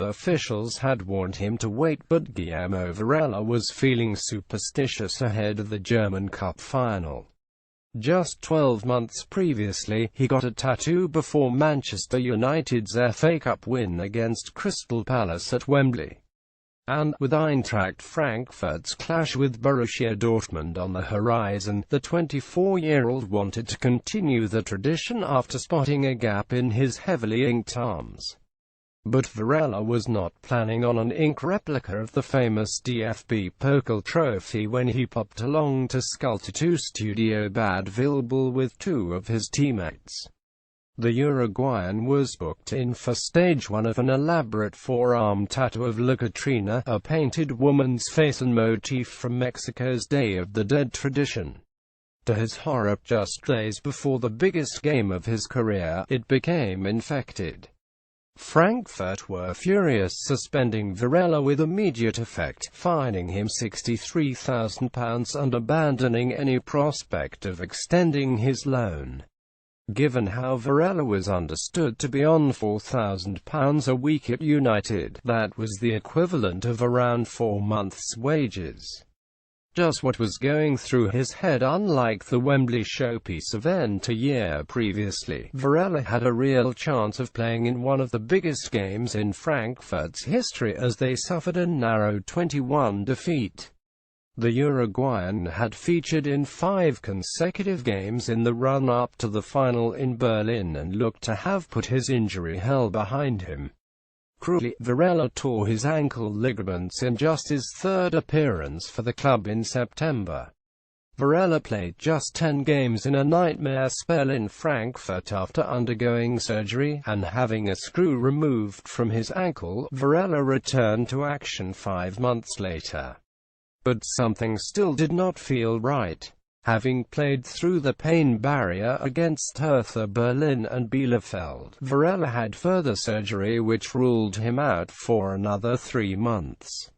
club officials had warned him to wait, but Guillermo Varela was feeling superstitious ahead of the German Cup final. Just 12 months previously, he got a tattoo before Manchester United's FA Cup win against Crystal Palace at Wembley. And, with Eintracht Frankfurt's clash with Borussia Dortmund on the horizon, the 24-year-old wanted to continue the tradition after spotting a gap in his heavily inked arms. But Varela was not planning on an ink replica of the famous DFB Pokal trophy when he popped along to Sculptator Studio Bad Vilbel with two of his teammates. The Uruguayan was booked in for stage one of an elaborate forearm tattoo of La Catrina, a painted woman's face and motif from Mexico's Day of the Dead tradition. To his horror, just days before the biggest game of his career, it became infected. Frankfurt were furious, suspending Varela with immediate effect, fining him £63,000 and abandoning any prospect of extending his loan. Given how Varela was understood to be on £4,000 a week at United, that was the equivalent of around 4 months' wages. Just what was going through his head? Unlike the Wembley showpiece event a year previously, Varela had a real chance of playing in one of the biggest games in Frankfurt's history as they suffered a narrow 2-1 defeat. The Uruguayan had featured in 5 consecutive games in the run-up to the final in Berlin and looked to have put his injury hell behind him. Cruelly, Varela tore his ankle ligaments in just his 3rd appearance for the club in September. Varela played just 10 games in a nightmare spell in Frankfurt after undergoing surgery, and having a screw removed from his ankle, Varela returned to action 5 months later. But something still did not feel right. Having played through the pain barrier against Hertha Berlin and Bielefeld, Varela had further surgery which ruled him out for another 3 months.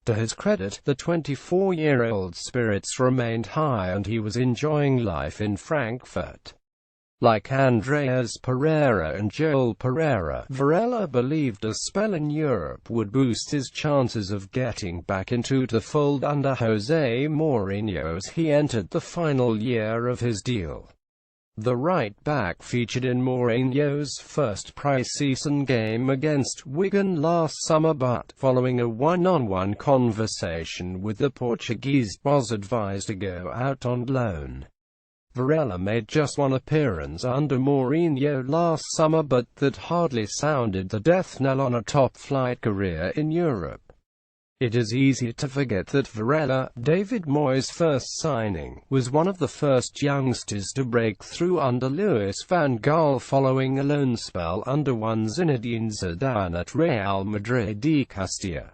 To his credit, the 24-year-old's spirits remained high and he was enjoying life in Frankfurt. Like Andreas Pereira and Joel Pereira, Varela believed a spell in Europe would boost his chances of getting back into the fold under Jose Mourinho as he entered the final year of his deal. The right-back featured in Mourinho's first pre-season game against Wigan last summer, but, following a one-on-one conversation with the Portuguese boss, advised to go out on loan. Varela made just 1 appearance under Mourinho last summer, but that hardly sounded the death knell on a top-flight career in Europe. It is easy to forget that Varela, David Moyes' first signing, was one of the first youngsters to break through under Louis van Gaal following a loan spell under one Zinedine Zidane at Real Madrid. De Castilla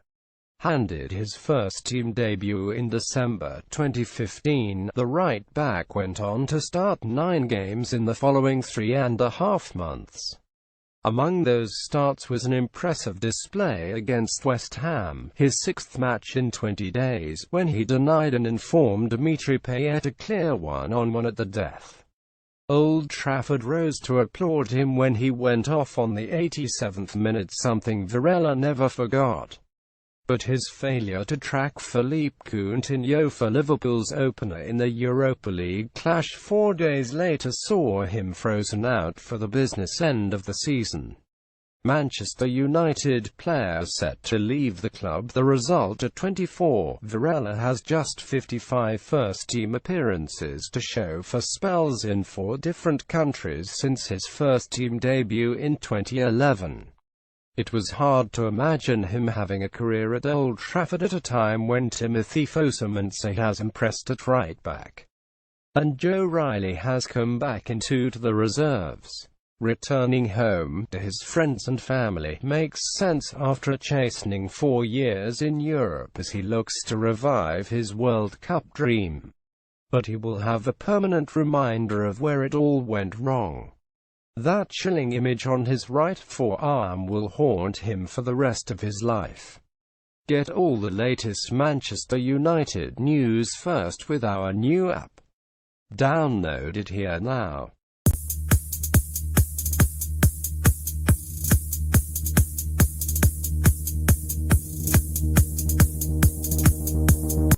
handed his first-team debut in December 2015. The right-back went on to start 9 games in the following 3.5 months. Among those starts was an impressive display against West Ham, his 6th match in 20 days, when he denied an informed Dimitri Payet a clear 1-on-1 at the death. Old Trafford rose to applaud him when he went off on the 87th minute, something Varela never forgot. But his failure to track Philippe Coutinho for Liverpool's opener in the Europa League clash 4 days later saw him frozen out for the business end of the season. Manchester United player set to leave the club. The result at 24. Varela has just 55 first-team appearances to show for spells in 4 different countries since his first-team debut in 2011. It was hard to imagine him having a career at Old Trafford at a time when Timothy Fosu-Mensah has impressed at right-back, and Joe Riley has come back into the reserves. Returning home to his friends and family makes sense after a chastening 4 years in Europe as he looks to revive his World Cup dream. But he will have a permanent reminder of where it all went wrong. That chilling image on his right forearm will haunt him for the rest of his life. Get all the latest Manchester United news first with our new app. Download it here now.